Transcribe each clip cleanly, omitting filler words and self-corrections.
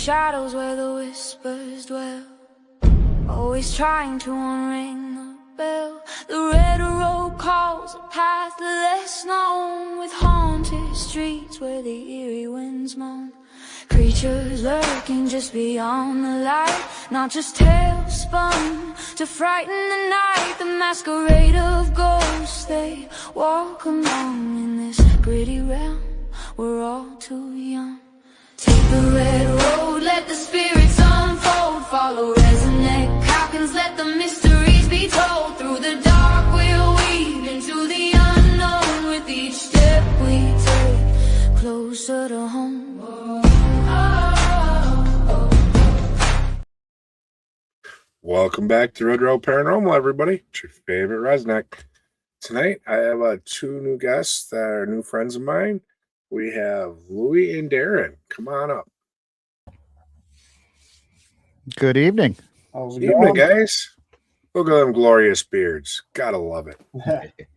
shadows where the whispers dwell, always trying to unring the bell. The red road calls a path less known, with haunted streets where the eerie winds moan. Creatures lurking just beyond the light, not just tales spun to frighten the night. The masquerade of ghosts, they walk along in this gritty realm. We're all too young. Take the red road, let the spirits unfold. Follow RezNeck, Calkins, let the mysteries be told. Through the dark we'll weave into the unknown. With each step we take, closer to home. Welcome back to Red Road Paranormal, everybody. It's your favorite RezNeck. Tonight, I have two new guests that are new friends of mine. We have Luwy and Darren. Come on up. Good evening. How's it Evening, going? guys. Look at them glorious beards. Gotta love it.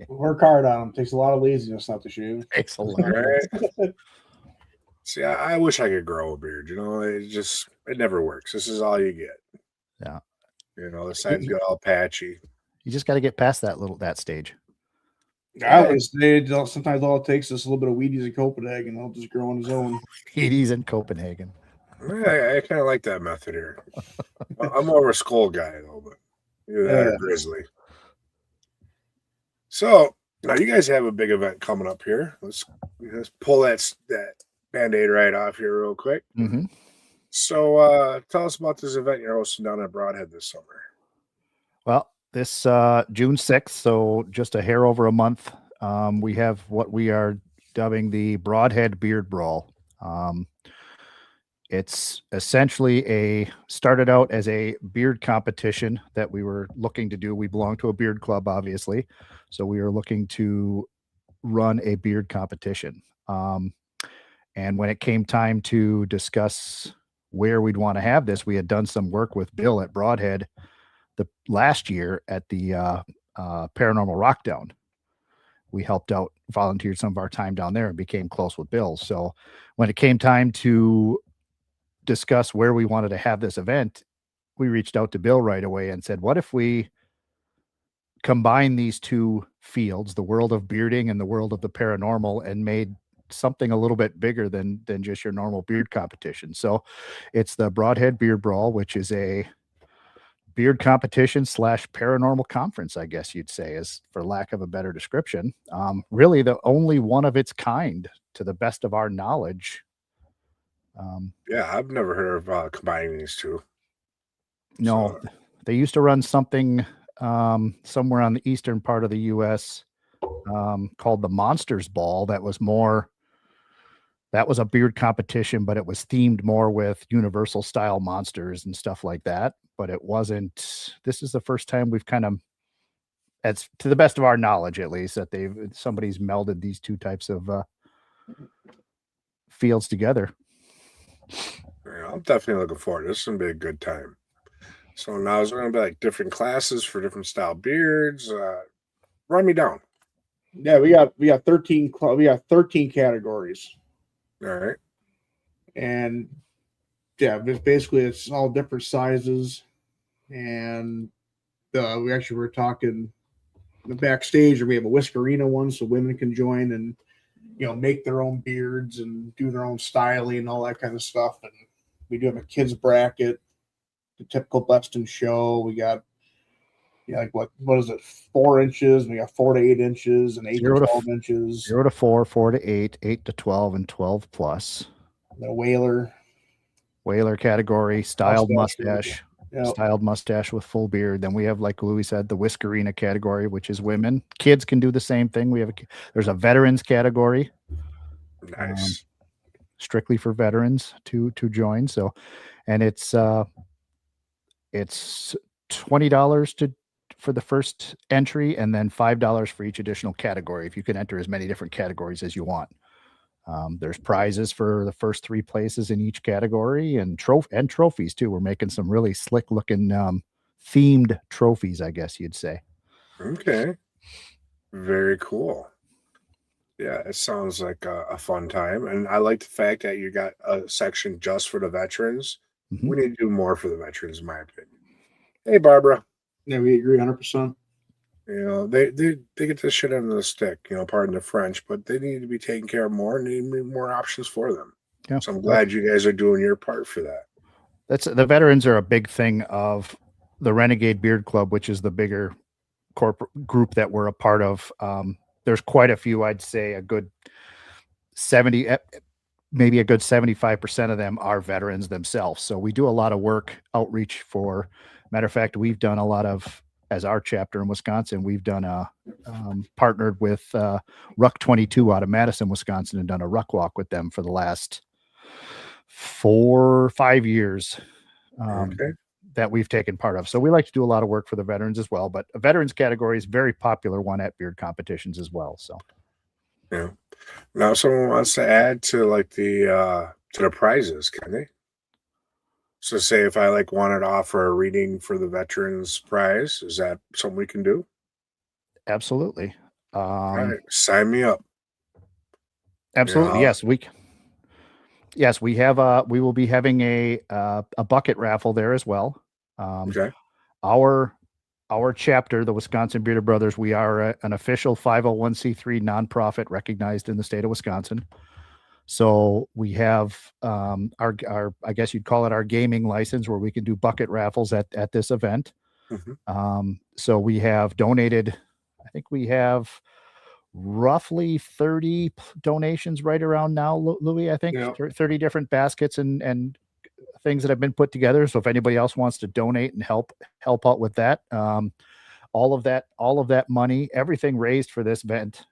Work hard on them. Takes a lot of laziness not to shave. Takes a lot. Right? See, I wish I could grow a beard. You know, it never works. This is all you get. Yeah. You know, the sides get all patchy. You just got to get past that stage. I would say sometimes all it takes is a little bit of Wheaties in Copenhagen. He'll just grow on his own. He's in Copenhagen. I kind of like that method here. I'm more of a skull guy, though, but either that or grizzly. So, now you guys have a big event coming up here. Let's pull that Band-Aid right off here real quick. Mm-hmm. So, tell us about this event you're hosting down at Brodhead this summer. Well, this June 6th, so just a hair over a month, we have what we are dubbing the Brodhead Beard Brawl. It's essentially started out as a beard competition that we were looking to do. We belong to a beard club, obviously, so we were looking to run a beard competition. And when it came time to discuss where we'd want to have this, we had done some work with Bill at Brodhead the last year at the Paranormal Rockdown. We helped out, volunteered some of our time down there, and became close with Bill. So when it came time to discuss where we wanted to have this event, we reached out to Bill right away and said, what if we combine these two fields, the world of bearding and the world of the paranormal, and made something a little bit bigger than just your normal beard competition. So it's the Brodhead Beard Brawl, which is a beard competition / paranormal conference, I guess you'd say, is for lack of a better description. Really the only one of its kind, to the best of our knowledge. Yeah, I've never heard of combining these two. No, so they used to run something somewhere on the eastern part of the U.S. Called the Monsters Ball. That was a beard competition, but it was themed more with Universal style monsters and stuff like that. But it wasn't. This is the first time we've kind of, as to the best of our knowledge, at least, that somebody's melded these two types of fields together. Yeah, I'm definitely looking forward. This is gonna be a good time. So now is there gonna be like different classes for different style beards? Run me down. Yeah, we got 13 categories. All right. And yeah, basically it's all different sizes. And we actually were talking the backstage, or we have a Whiskerina one so women can join and make their own beards and do their own styling and all that kind of stuff. And we do have a kids bracket, the typical Buxton show. We got like what is it, 4 inches? We got 4 to 8 inches and 8 to 12 inches. 0 to 4, 4 to 8, 8 to 12, and 12 plus. The Whaler category, styled mustache. Yep. Styled mustache with full beard. Then we have, like Louis said, the Whiskerina category, which is women. Kids can do the same thing. There's a veterans category. Nice. Strictly for veterans to join. So, and it's $20 for the first entry, and then $5 for each additional category, if you can enter as many different categories as you want. There's prizes for the first 3 places in each category, and trophies too. We're making some really slick looking themed trophies, I guess you'd say. Okay. Very cool. Yeah, it sounds like a fun time, and I like the fact that you got a section just for the veterans. Mhm. We need to do more for the veterans, in my opinion. Hey, Barbara. Yeah, we agree 100%. You know, they get this shit under the stick, you know, pardon the French, but they need to be taken care of more and need more options for them. Yeah. So I'm glad you guys are doing your part for that. That's the veterans are a big thing of the Renegade Beard Club, which is the bigger corporate group that we're a part of. There's quite a few, I'd say a good 70, maybe a good 75% of them are veterans themselves. So we do a lot of work outreach for, matter of fact, we've done a lot of, as our chapter in Wisconsin, we've done partnered with Ruck 22 out of Madison, Wisconsin, and done a ruck walk with them for the last 4 or 5 years. Okay. That we've taken part of. So we like to do a lot of work for the veterans as well, but a veterans category is a very popular one at beard competitions as well. So Yeah. Now if someone wants to add to like to the prizes, can they? So say if I like wanted to offer a reading for the veterans prize, is that something we can do? absolutely. All right, sign me up. Absolutely. Yeah. Yes, we have we will be having a bucket raffle there as well. Okay. Our chapter, the Wisconsin Bearded Brothers, we are an official 501c3 nonprofit recognized in the state of Wisconsin. So we have our I guess you'd call it our gaming license, where we can do bucket raffles at this event. So we have donated, I think we have roughly 30 donations right around now, Louis. I think 30 different baskets and things that have been put together. So if anybody else wants to donate and help out with that, all of that money, everything raised for this event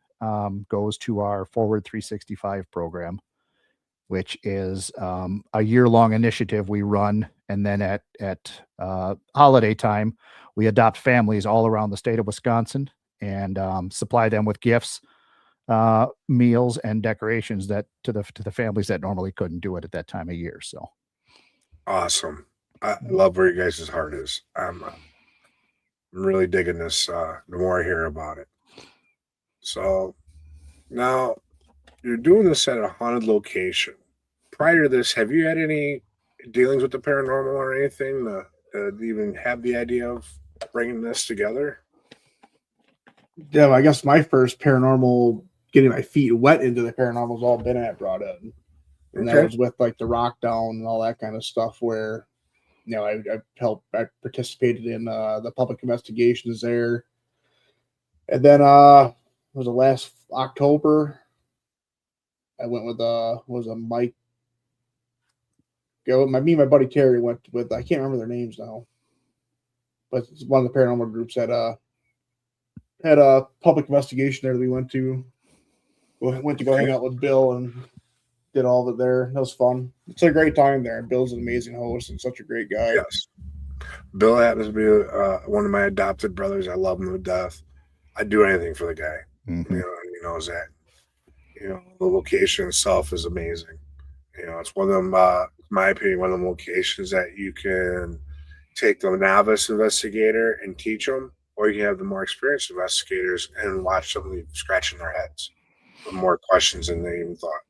goes to our Forward 365 program, which is a year-long initiative we run. And then at holiday time, we adopt families all around the state of Wisconsin and supply them with gifts, meals, and decorations that to the families that normally couldn't do it at that time of year. So Awesome. I love where you guys' heart is. I'm really digging this the more I hear about it. So now you're doing this at a haunted location. Prior to this, have you had any dealings with the paranormal or anything to even have the idea of bringing this together? Yeah, I guess my first paranormal, getting my feet wet into the paranormal, has all been at Brodhead. And that was with like the rock down and all that kind of stuff where, you know, I participated in the public investigations there. And then was it last October? I went with was a Mike. Me and my buddy Terry went with, I can't remember their names now, but it's one of the paranormal groups that had a public investigation there that we went to. We went to go hang out with Bill and did all of it there. That was fun. It's a great time there. Bill's an amazing host and such a great guy. Yes. Bill happens to be one of my adopted brothers. I love him to death. I'd do anything for the guy. Mm-hmm. You know, he knows that. You know, the location itself is amazing. You know, it's one of them, in my opinion, one of them locations that you can take the novice investigator and teach them, or you can have the more experienced investigators and watch them leave scratching their heads with more questions than they even thought.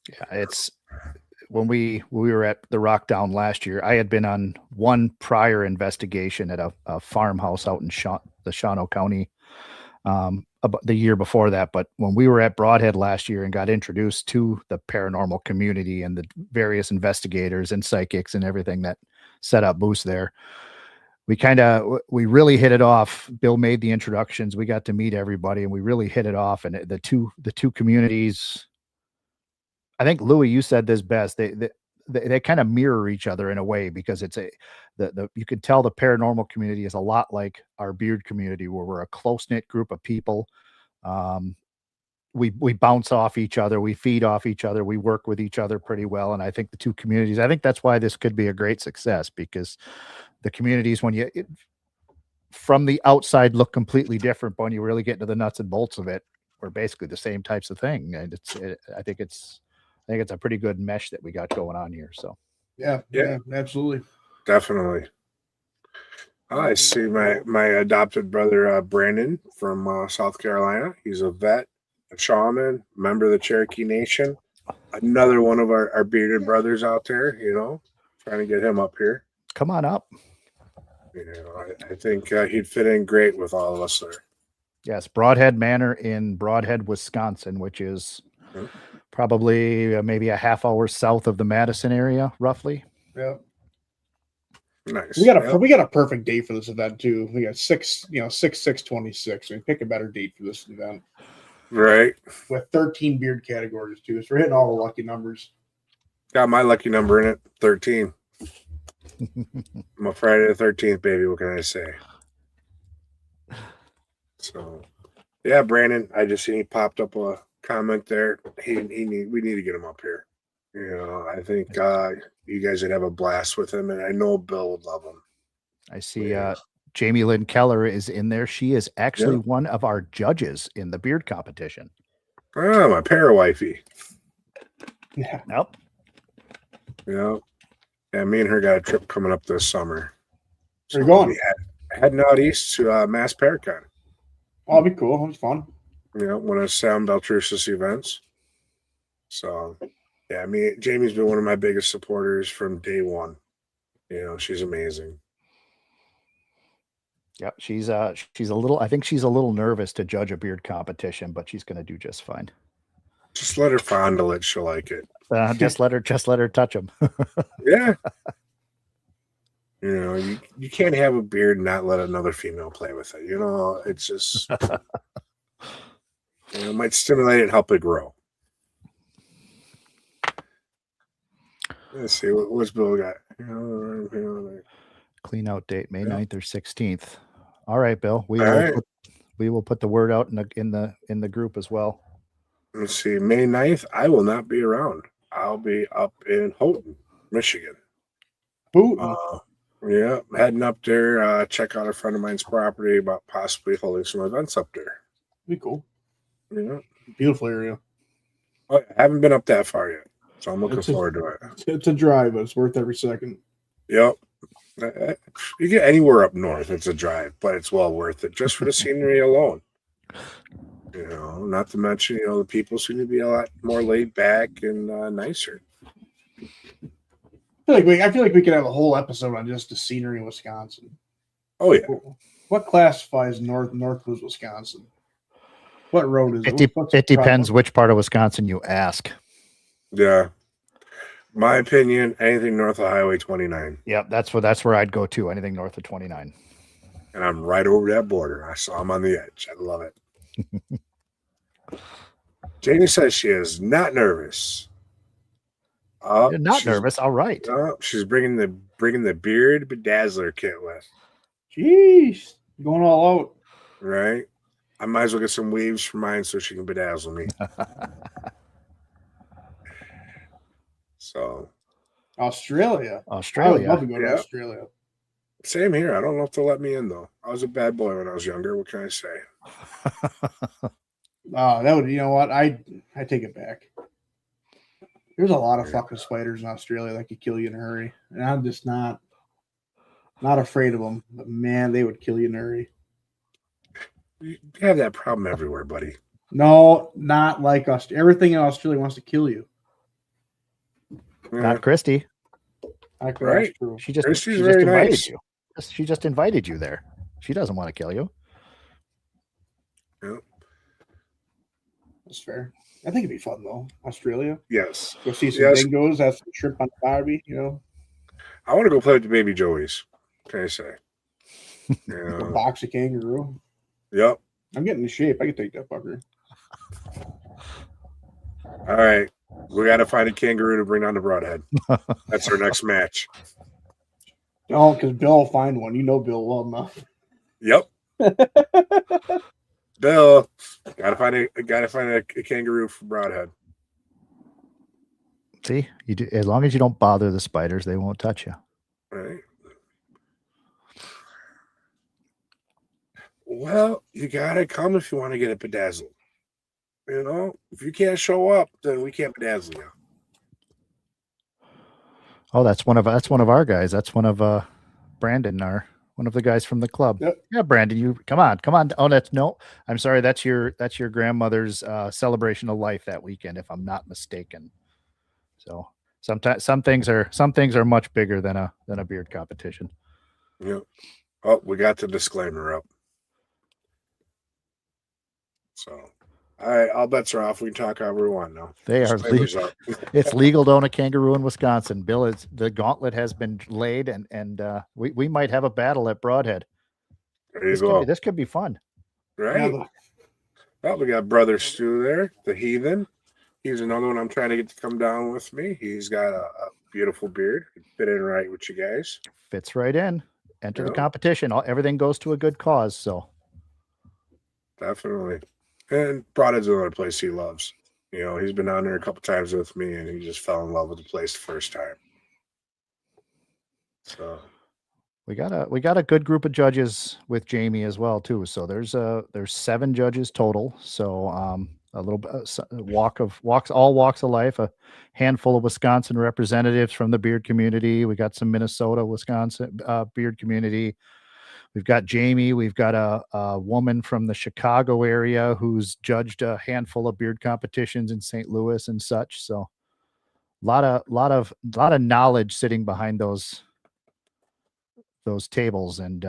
Yeah, it's when we were at the Rock Down last year, I had been on one prior investigation at a farmhouse out in the Shawano County about the year before that. But when we were at Brodhead last year and got introduced to the paranormal community and the various investigators and psychics and everything that set up booths there, we really hit it off. Bill made the introductions. We got to meet everybody and we really hit it off. And the two communities, I think Luwy, you said this best. They kind of mirror each other in a way, because it's you could tell the paranormal community is a lot like our beard community, where we're a close-knit group of people. We bounce off each other, we feed off each other, we work with each other pretty well. And I think the two communities, I think that's why this could be a great success, because the communities, from the outside look completely different, but when you really get into the nuts and bolts of it, we're basically the same types of thing. And I think it's a pretty good mesh that we got going on here. So yeah, absolutely, definitely. I see my adopted brother Brandon from South Carolina. He's a vet, a shaman, member of the Cherokee Nation. Another one of our bearded brothers out there, trying to get him up here. Come on up. I think he'd fit in great with all of us there. Yes, Brodhead Manor in Brodhead, Wisconsin, which is probably maybe a half hour south of the Madison area, roughly. Yeah. Nice. We got a perfect date for this event too. We got 6/6/26. We pick a better date for this event. Right. With 13 beard categories too. So we're hitting all the lucky numbers. Got my lucky number in it, 13. I'm a Friday the 13th, baby. What can I say? So, yeah, Brandon, I just seen he popped up a comment there. We need to get him up here. I think you guys would have a blast with him, and I know Bill would love him. I see Jamie Lynn Keller is in there. She is actually one of our judges in the beard competition. Oh, my para-wifey. Yeah. Nope. Yeah, me and her got a trip coming up this summer. Where you going? Heading out east to Mass Paracon. Oh, that'd be cool. That's fun. One of Sam Beltrusis events. So, yeah, Jamie's been one of my biggest supporters from day one. She's amazing. Yep, she's a little. I think she's a little nervous to judge a beard competition, but she's going to do just fine. Just let her fondle it; she'll like it. Just let her touch them. Yeah. You can't have a beard and not let another female play with it. It's just it might stimulate it and help it grow. Let's see what's Bill got. Clean out date May 9th or 16th. All right, Bill. We will put the word out in the group as well. Let's see, May 9th, I will not be around. I'll be up in Houghton, Michigan. Houghton? Yeah, heading up there, check out a friend of mine's property about possibly holding some events up there. Be cool. Yeah. Beautiful area. I haven't been up that far yet, so I'm looking forward to it. It's a drive, but it's worth every second. Yep. You get anywhere up north, it's a drive, but it's well worth it just for the scenery alone. Not to mention, the people seem to be a lot more laid back and nicer. I feel like we could have a whole episode on just the scenery in Wisconsin. Oh yeah. What classifies Northwest Wisconsin? What road is it? It depends which part of Wisconsin you ask. Yeah. My opinion, anything north of Highway 29. Yep, that's where I'd go to. Anything north of 29. And I'm right over that border. I'm on the edge. I love it. Jamie says she is not nervous. You're not nervous. All right. She's bringing the beard bedazzler kit with. Jeez, going all out. Right. I might as well get some weaves for mine so she can bedazzle me. So, Australia. I would love to go to Australia. Same here. I don't know if they'll let me in though. I was a bad boy when I was younger. What can I say? That would. You know what? I take it back. There's a lot of fucking spiders in Australia that could kill you in a hurry, and I'm just not afraid of them. But man, they would kill you in a hurry. You have that problem everywhere, buddy. No, not like us. Everything in Australia wants to kill you. Not Christy. Right. She just invited nice. You. She just invited you there. She doesn't want to kill you. Yep. That's fair. I think it'd be fun though. Australia. Yes. Go see some dingoes, have some shrimp on the Bobbie, I want to go play with the baby Joeys. What can I say? A box of kangaroo. Yep. I'm getting in shape. I can take that fucker. All right. We got to find a kangaroo to bring down to Brodhead. That's our next match. Oh, because Bill will find one. Bill well enough. Yep. Bill, gotta find a kangaroo for Brodhead. See, you do, as long as you don't bother the spiders, they won't touch you. Right. Well, you gotta come if you want to get it bedazzled. If you can't show up, then we can't bedazzle you. Oh, that's one of our guys. That's one of Brandon, one of the guys from the club. Yep. Yeah, Brandon, you come on. Oh, that's no. I'm sorry. That's your grandmother's celebration of life that weekend, if I'm not mistaken. So sometimes some things are much bigger than a beard competition. Yep. Oh, we got the disclaimer up. So, all bets are off. We can talk however we want now. They are legal. It's legal to own a kangaroo in Wisconsin. Bill, the gauntlet has been laid, and we might have a battle at Brodhead. This could be fun. Right. Well, we got Brother Stu there, the heathen. He's another one I'm trying to get to come down with me. He's got a beautiful beard. Could fit in right with you guys. Fits right in. Enter the competition. Everything goes to a good cause. So definitely. And Brodhead's another place he loves. You know, he's been down there a couple times with me, and he just fell in love with the place the first time. So we got a good group of judges with Jamie as well too. So there's 7 judges total. So a little bit all walks of life, a handful of Wisconsin representatives from the beard community. We got some Minnesota, Wisconsin beard community. We've got Jamie. We've got a woman from the Chicago area who's judged a handful of beard competitions in St. Louis and such. So a lot of knowledge sitting behind those tables. And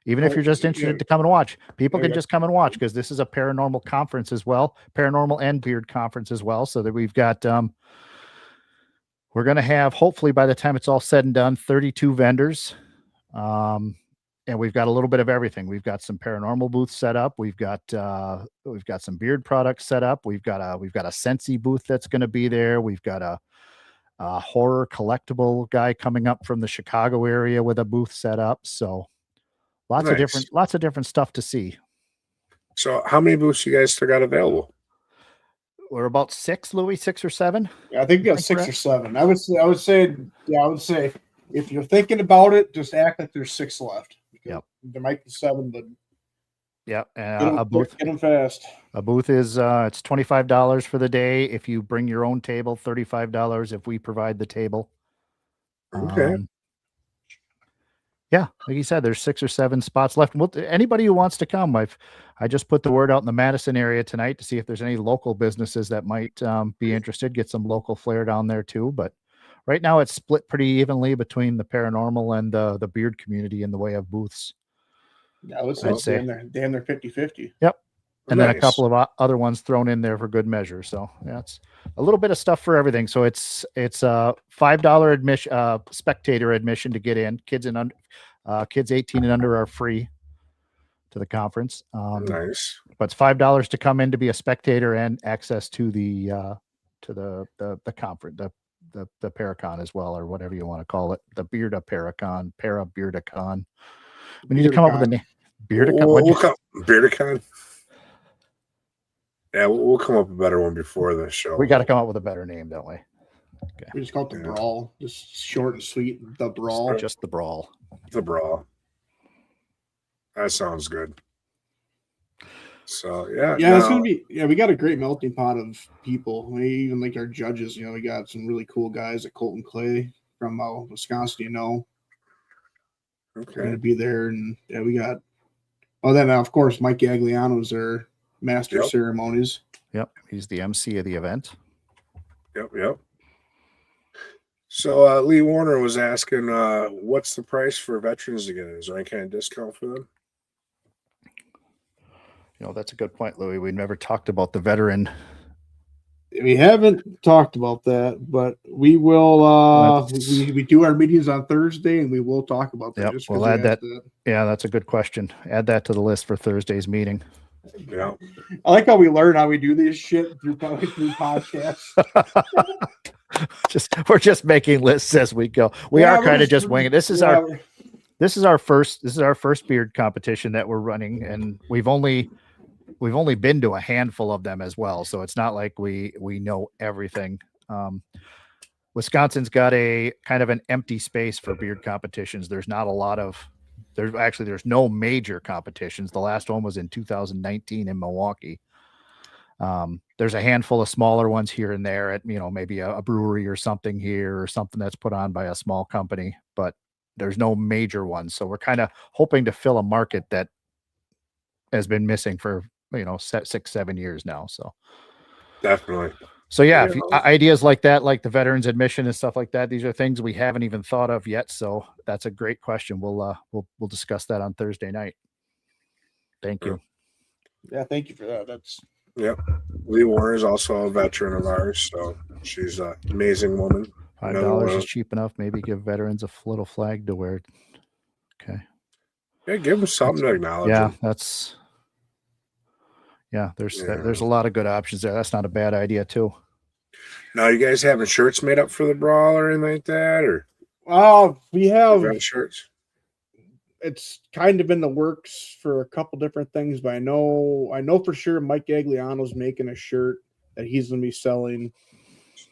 even if you're just interested to come and watch, people can just come and watch, because this is a paranormal conference as well, paranormal and beard conference as well. So that we've got we're going to have, hopefully by the time it's all said and done, 32 vendors. And we've got a little bit of everything. We've got some paranormal booths set up. We've got some beard products set up. We've got a Scentsy booth that's going to be there. We've got a horror collectible guy coming up from the Chicago area with a booth set up. So lots of different stuff to see. So how many booths you guys still got available? We're about 6, Louis, 6 or 7. Yeah, I think we got 6 or 7. I would say if you're thinking about it, just act like there's 6 left. Yep. There might be 7, but yeah, a booth. Get them fast. A booth is it's $25 for the day. If you bring your own table, $35 if we provide the table. Okay. Yeah, like you said, there's 6 or 7 spots left. Anybody who wants to come, I just put the word out in the Madison area tonight to see if there's any local businesses that might be interested. Get some local flair down there too. But right now it's split pretty evenly between the paranormal and the beard community in the way of booths. Yeah, I'd say damn near 50-50. Yep. And then a couple of other ones thrown in there for good measure. So yeah, it's a little bit of stuff for everything. So it's a $5 admission, spectator admission to get in. Kids 18 and under are free to the conference. Nice. But it's $5 to come in to be a spectator and access to the conference, the Paracon as well, or whatever you want to call it, the Bearda Paracon, Beardacon. We need to come up with a name. Beardacon. Beardacon. Yeah, we'll come up with a better one before the show. We got to come up with a better name, don't we? Okay. We just call it the Brawl. Just short and sweet. The Brawl. Just the Brawl. The Brawl. That sounds good. So it's gonna be. Yeah, we got a great melting pot of people. We even like our judges. We got some really cool guys at Colton Clay from Wisconsin. Okay, going to be there, and we got. Then of course Mike Gagliano's our master of ceremonies. Yep, he's the MC of the event. Yep. So Lee Warner was asking, what's the price for veterans to get in? Is there any kind of discount for them? That's a good point, Louis. We never talked about the veteran. We haven't talked about that, but we will. We do our meetings on Thursday, and we will talk about that. Yep, we'll add that. Yeah, that's a good question. Add that to the list for Thursday's meeting. Yeah, I like how we learn how we do this shit through podcasts. We're just making lists as we go. We are kind of just winging it. This is our first beard competition that we're running, and we've only been to a handful of them as well. So it's not like we know everything. Wisconsin's got a kind of an empty space for beard competitions. There's not a lot of. There's no major competitions. The last one was in 2019 in Milwaukee. There's a handful of smaller ones here and there at, maybe a brewery or something here, or something that's put on by a small company, but there's no major ones. So we're kind of hoping to fill a market that has been missing for, 6-7 years now. So Definitely. So yeah, if ideas like that, like the veterans admission and stuff like that, these are things we haven't even thought of yet. So that's a great question. We'll discuss that on Thursday night. Thank you. Yeah, thank you for that. That's Lee Warner is also a veteran of ours, so she's an amazing woman. $5 is cheap enough. Maybe give veterans a little flag to wear. Okay. Yeah, give them something to acknowledge. Yeah, them. There's a lot of good options there. That's not a bad idea too. Now, you guys having shirts made up for the brawl or anything like that, or? We have shirts. It's kind of in the works for a couple different things, but I know for sure Mike Gagliano's making a shirt that he's going to be selling.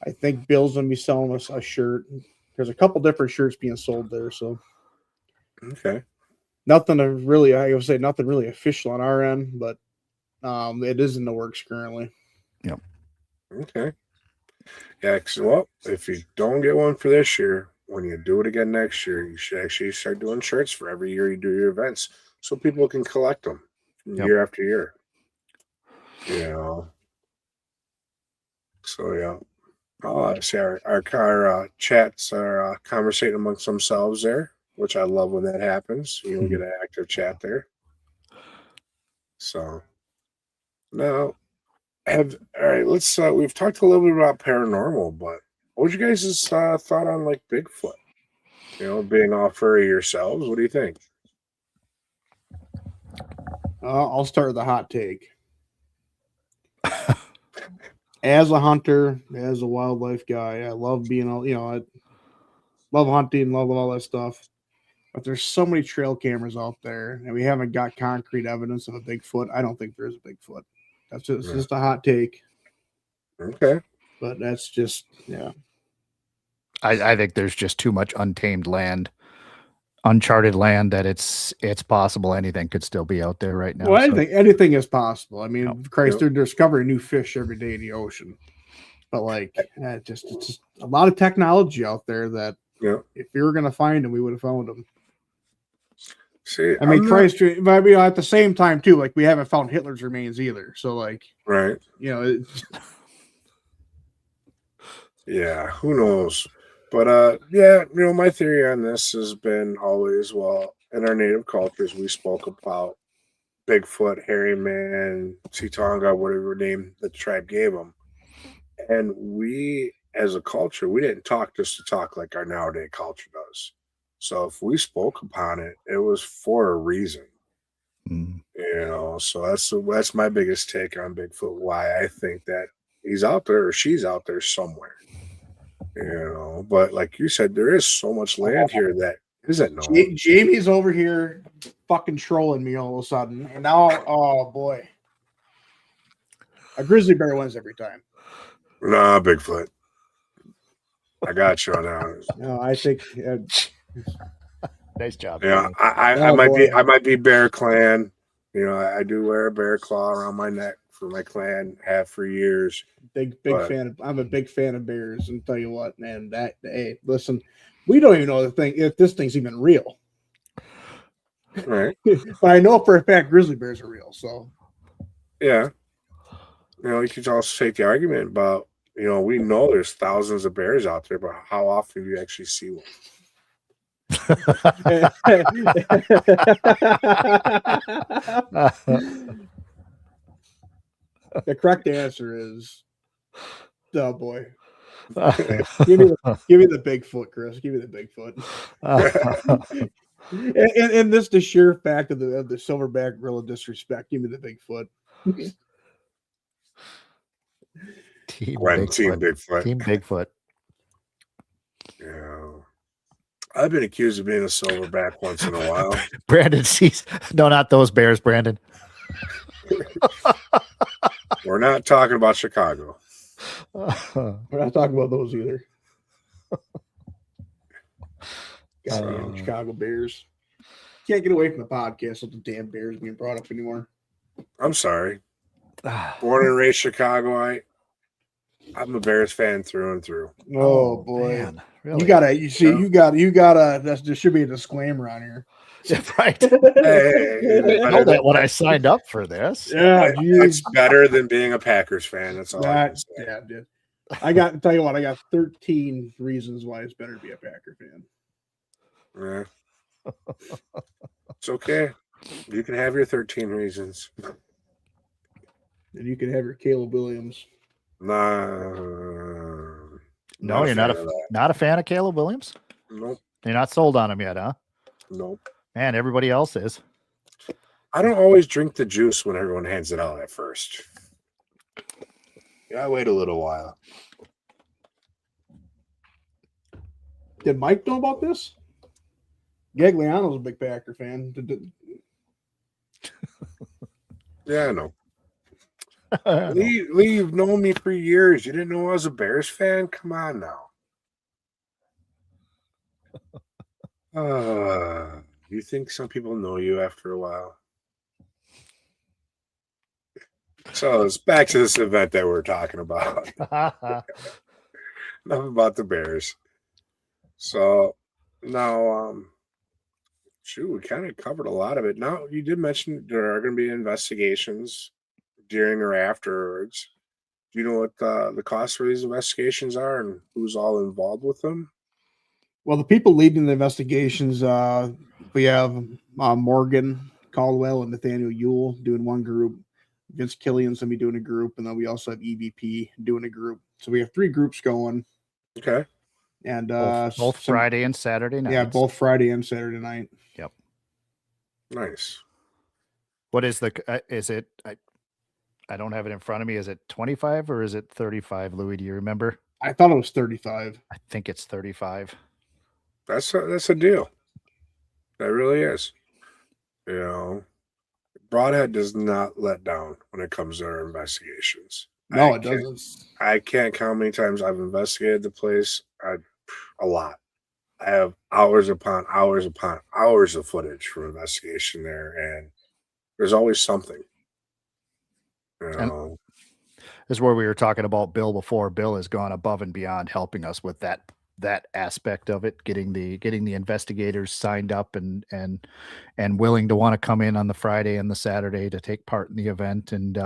I think Bill's going to be selling us a shirt. There's a couple different shirts being sold there, so okay. Nothing really official on our end, but it is in the works currently. Yep. Okay. Yeah, well, if you don't get one for this year, when you do it again next year, you should actually start doing shirts for every year you do your events, so people can collect them year after year. So yeah. See our chats are conversating amongst themselves there, which I love when that happens. You get an active chat there. So now, all right. Let's. We've talked a little bit about paranormal, but what was you guys' thought on like Bigfoot? Being all furry yourselves. What do you think? I'll start with a hot take. As a hunter, as a wildlife guy, I love being I love hunting, love all that stuff. But there's so many trail cameras out there, and we haven't got concrete evidence of a Bigfoot. I don't think there's a Bigfoot. That's just a hot take. Okay. But that's just, I think there's just too much untamed land, uncharted land, that it's possible anything could still be out there right now. Well, anything is possible. I mean, Christ, they're discovering new fish every day in the ocean. But it's just a lot of technology out there that if you were going to find them, we would have found them. See, I mean, Christ, but at the same time too, we haven't found Hitler's remains either. So right, yeah, who knows? But my theory on this has been always, in our native cultures, we spoke about Bigfoot, hairy man, Tonga, whatever name the tribe gave them, and we, as a culture, we didn't talk just to talk like our nowadays culture does. So if we spoke upon it, it was for a reason. So that's my biggest take on Bigfoot. Why I think that he's out there or she's out there somewhere. But like you said, there is so much land here that isn't known. Jamie's over here fucking trolling me all of a sudden, and now, oh boy, a grizzly bear wins every time. Nah, Bigfoot. I got you on that. No, I think. Nice job. Yeah, I might be Bear Clan. I do wear a bear claw around my neck for my clan. Have for years. Big fan. I'm a big fan of bears, and tell you what, man. Hey, listen, we don't even know if this thing's even real. Right. But I know for a fact grizzly bears are real. So. Yeah. You could also take the argument about. We know there's thousands of bears out there, but how often do you actually see one? The correct answer is, oh boy. Give me the Bigfoot, Chris. Give me the Bigfoot. and this the sheer fact of the silverback gorilla disrespect. Give me the Bigfoot. Team Bigfoot. Team Bigfoot. Yeah. I've been accused of being a silverback once in a while. Brandon sees. No, not those bears, Brandon. We're not talking about Chicago. We're not talking about those either. Goddamn Chicago Bears. Can't get away from the podcast with the damn Bears being brought up anymore. I'm sorry. Born and raised Chicagoite. I'm a Bears fan through and through. Oh boy. Man, really? You gotta, there should be a disclaimer on here. Yeah, right. Hey, I didn't know that when I signed up for this. Yeah, it's better than being a Packers fan. That's all I can say. Yeah, dude. Tell you what, I got 13 reasons why it's better to be a Packer fan. Yeah. It's okay. You can have your 13 reasons. And you can have your Caleb Williams. No, you're not a fan of Caleb Williams? Nope. You're not sold on him yet, huh? Nope. Man, everybody else is. I don't always drink the juice when everyone hands it out at first. Yeah, I wait a little while. Did Mike know about this? Gagliano's a big Packer fan. Yeah, I know. Lee, you've known me for years. You didn't know I was a Bears fan? Come on now. You think some people know you after a while? So it's back to this event that we're talking about. Enough about the Bears. So now, we kind of covered a lot of it. Now, you did mention there are going to be investigations during or afterwards. Do you know what the cost for these investigations are and who's all involved with them? Well, the people leading the investigations, we have Morgan Caldwell and Nathaniel Ewell doing one group. Vince Killian's going to be doing a group, and then we also have EVP doing a group. So we have 3 groups going. Okay. And both Friday and Saturday night. Yeah, both Friday and Saturday night. Yep. Nice. What is is it? I don't have it in front of me. Is it 25 or is it 35, Louis? Do you remember? I thought it was 35. I think it's 35. That's a deal. That really is. You know, Brodhead does not let down when it comes to our investigations. No, it doesn't. I can't count how many times I've investigated the place. A lot. I have hours upon hours upon hours of footage from investigation there, and there's always something. You know. This is where we were talking about Bill before. Bill has gone above and beyond helping us with that aspect of it, getting the investigators signed up and willing to want to come in on the Friday and the Saturday to take part in the event and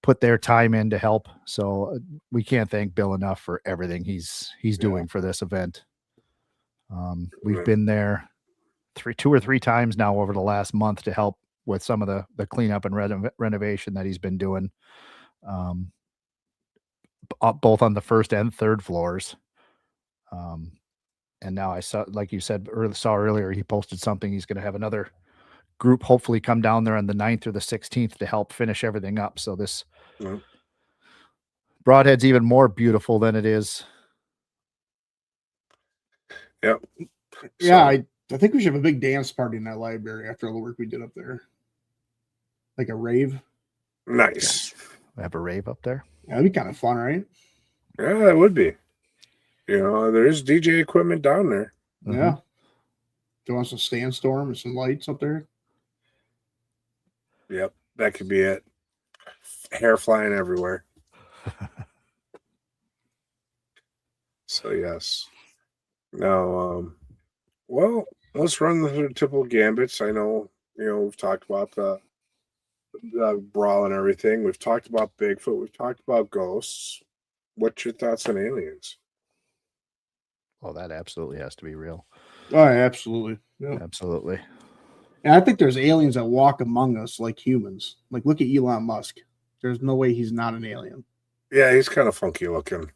put their time in to help. So we can't thank Bill enough for everything he's doing for this event. We've been there 2 or 3 times now over the last month to help with some of the cleanup and renovation that he's been doing, both on the first and third floors. And now I saw, like you said, saw earlier, he posted something. He's going to have another group hopefully come down there on the 9th or the 16th to help finish everything up. So this Brodhead's even more beautiful than it is. Yep. Yeah, I think we should have a big dance party in that library after all the work we did up there. Like a rave. Nice. We have a rave up there. Yeah, that'd be kind of fun, right? Yeah, it would be. You know, there's DJ equipment down there. Yeah. Do you want some Sandstorm and some lights up there? Yep, that could be it. Hair flying everywhere. So, yes. Now, well, let's run the typical gambits. I know, we've talked about the brawl and everything. We've talked about Bigfoot. We've talked about ghosts. What's your thoughts on aliens? Oh, that absolutely has to be real. Oh, absolutely. Yeah. Absolutely. And I think there's aliens that walk among us like humans. Like, look at Elon Musk. There's no way he's not an alien. Yeah, he's kind of funky looking.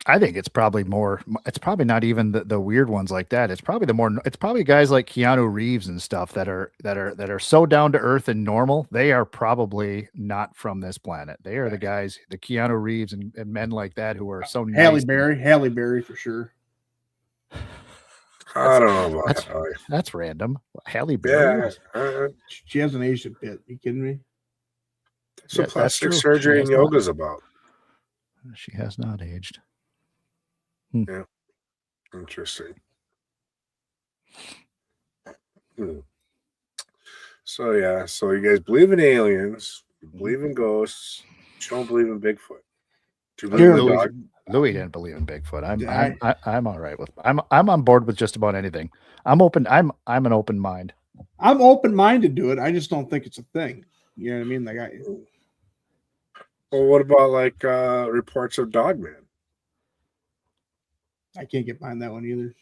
I think it's probably not even the weird ones like that. It's probably guys like Keanu Reeves and stuff that are so down to earth and normal. They are probably not from this planet. They are the guys, the Keanu Reeves and men like that who are so Halle nice. Berry for sure. I don't know about that. That's random. Halle Berry. Yeah, she hasn't aged a bit. Are you kidding me? So plastic surgery and yoga is about. She has not aged. Yeah. Interesting. So, yeah. So, you guys believe in aliens, you believe in ghosts, you don't believe in Bigfoot. Do you believe in the Louis, dog? Louis didn't believe in Bigfoot. Yeah, I'm all right with. I'm on board with just about anything. I'm open. I'm an open mind. I'm open-minded to it. I just don't think it's a thing. You know what I mean? Like Well, what about like reports of Dogman? I can't get behind that one either.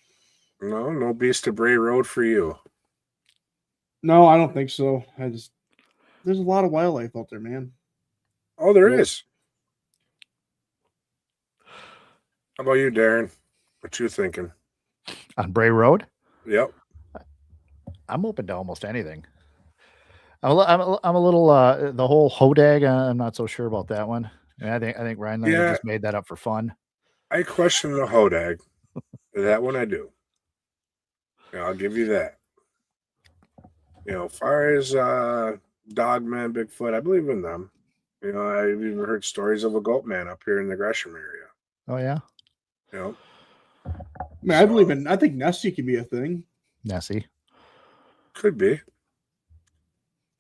No Beast of Bray Road for you. No, I don't think so. There's a lot of wildlife out there, man. Oh, there Yeah. is. How about you, Darren? What you thinking? On Bray Road, Yep. I'm open to almost anything. I'm a little the whole hodag. I'm not so sure about that one. And I think Ryan Leonard Yeah. just made that up for fun. I question the hodag. That one I do. Yeah, I'll give you that. Far as Dogman, Bigfoot, I believe in them. I've even heard stories of a goat man up here in the Gresham area. Oh yeah, I believe in. I think Nessie could be a thing. Nessie. Could be. I'd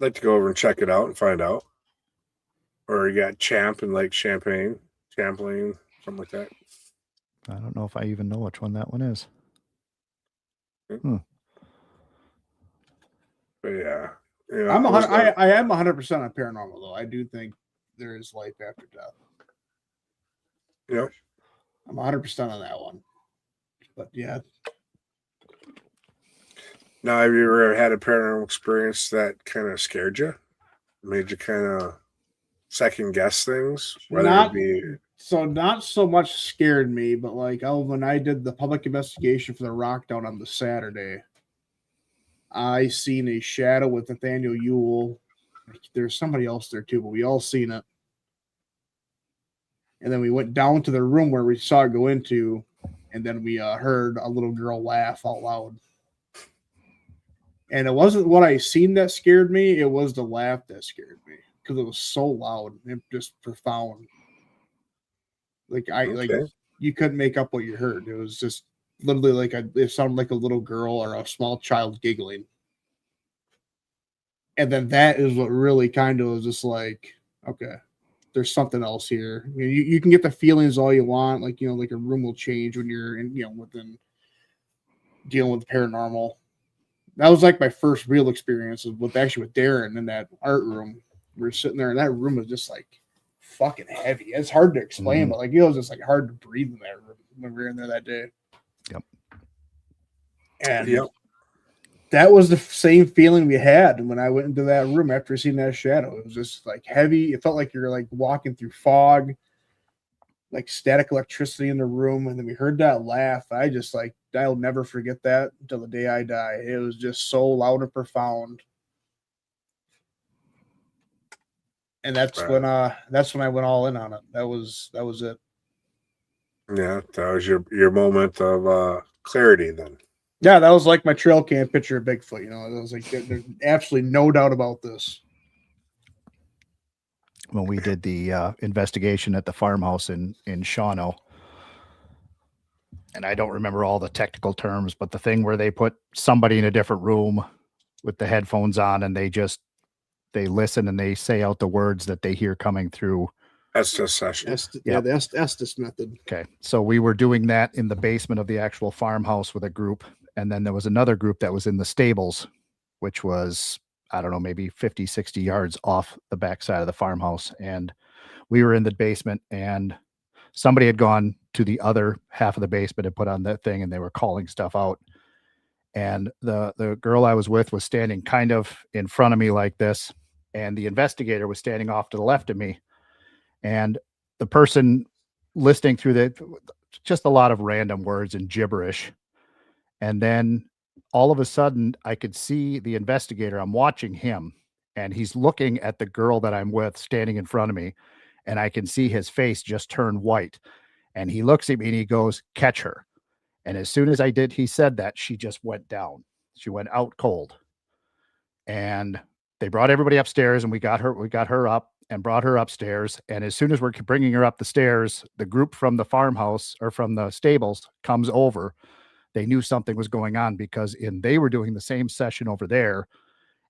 like to go over and check it out and find out. Or you got Champ in Lake Champlain, something like that. I don't know if I even know which one that one is. But yeah. I am 100% on paranormal though. I do think there is life after death. Yep. I'm 100% on that one. But yeah. Now, have you ever had a paranormal experience that kind of scared you? Made you kind of second guess things? Not so much scared me, but like when I did the public investigation for the rock down on the Saturday, I seen a shadow with Nathaniel Ewell. There's somebody else there too, but we all seen it. And then we went down to the room where we saw it go into, and then we heard a little girl laugh out loud. And it wasn't what I seen that scared me; it was the laugh that scared me because it was so loud and just profound. Like you couldn't make up what you heard. It was just literally it sounded like a little girl or a small child giggling. And then that is what really kind of was just like, okay, there's something else here. I mean, you can get the feelings all you want, like like a room will change when you're in, within dealing with paranormal. That was like my first real experience with Darren in that art room. We were sitting there, and that room was just like fucking heavy. It's hard to explain, but it was just like hard to breathe in that room when we were in there that day. Yep. And that was the same feeling we had when I went into that room after seeing that shadow. It was just like heavy. It felt like you're like walking through fog, like static electricity in the room. And then we heard that laugh. I'll never forget that until the day I die. It was just so loud and profound. And that's when I went all in on it. That was it. Yeah, that was your moment of clarity then. Yeah, that was like my trail cam picture of Bigfoot. It was like there's absolutely no doubt about this. When we did the investigation at the farmhouse in Shawano, and I don't remember all the technical terms, but the thing where they put somebody in a different room with the headphones on, and they listen and they say out the words that they hear coming through. Estes session. The Estes method. Okay. So we were doing that in the basement of the actual farmhouse with a group. And then there was another group that was in the stables, which was, I don't know, maybe 50, 60 yards off the backside of the farmhouse. And we were in the basement, and somebody had gone to the other half of the basement and put on that thing, and they were calling stuff out. And the girl I was with was standing kind of in front of me like this. And the investigator was standing off to the left of me. And the person listening through just a lot of random words and gibberish. And then all of a sudden I could see the investigator. I'm watching him, and he's looking at the girl that I'm with standing in front of me. And I can see his face just turn white. And he looks at me and he goes, "Catch her." And as soon as he said that, she just went down. She went out cold. And they brought everybody upstairs, and we got her up and brought her upstairs. And as soon as we're bringing her up the stairs, the group from the farmhouse or from the stables comes over. They knew something was going on because they were doing the same session over there.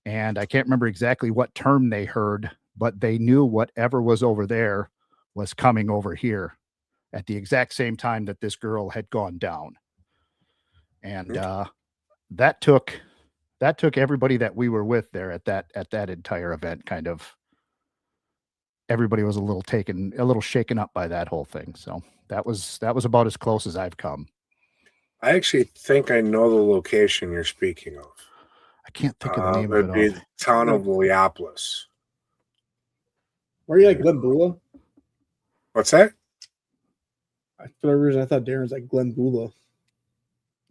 And I can't remember exactly what term they heard, but they knew whatever was over there was coming over here at the exact same time that this girl had gone down. And that took everybody that we were with there at that entire event. Kind of everybody was a little shaken up by that whole thing. So that was about as close as I've come. I actually think I know the location you're speaking of. I can't think of the name of It'd it. be the town of Leopolis. Where are you like Glen Bula? What's that? For whatever reason, I thought Darren's like Glen Bula.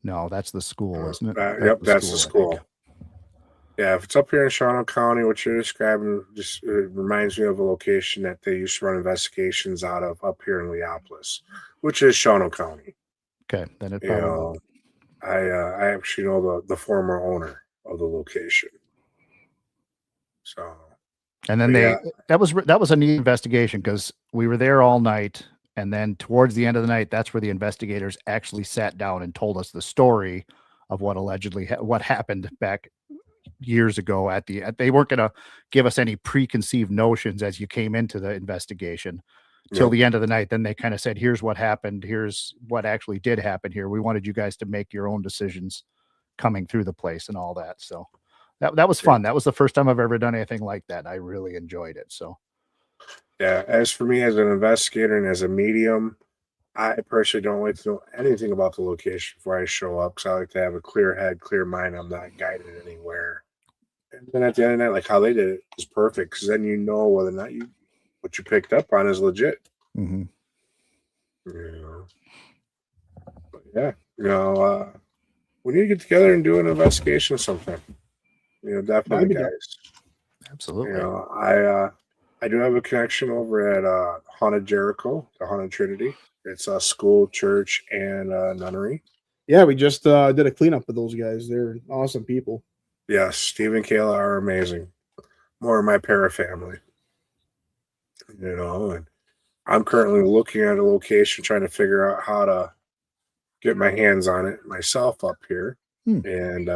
No, that's the school, isn't it? Yep, that's the school. Yeah, if it's up here in Shawano County, what you're describing just reminds me of a location that they used to run investigations out of up here in Leopolis, which is Shawano County. Okay, then it You probably. know, I actually know the former owner of the location. So, And then that was a neat investigation because we were there all night, and then towards the end of the night, that's where the investigators actually sat down and told us the story of what allegedly what happened back years ago. They weren't going to give us any preconceived notions as you came into the investigation till the end of the night. Then they kind of said, "Here's what happened. Here's what actually did happen here. We wanted you guys to make your own decisions coming through the place and all that." So that was fun. That was the first time I've ever done anything like that. I really enjoyed it. So yeah, as for me as an investigator and as a medium, I personally don't like to know anything about the location before I show up because I like to have a clear head, clear mind. I'm not guided anywhere. And then at the end of the night, like how they did it is perfect because then you know whether or not what you picked up on is legit. mm-hmm. You know. But yeah, we need to get together and do an investigation sometime. Definitely, guys. Absolutely. I do have a connection over at Haunted Jericho, the Haunted Trinity. It's a school, church, and nunnery. Yeah, we just did a cleanup with those guys. They're awesome people. Yes, Steve and Kayla are amazing. More of my para family. And I'm currently looking at a location, trying to figure out how to get my hands on it myself up here. And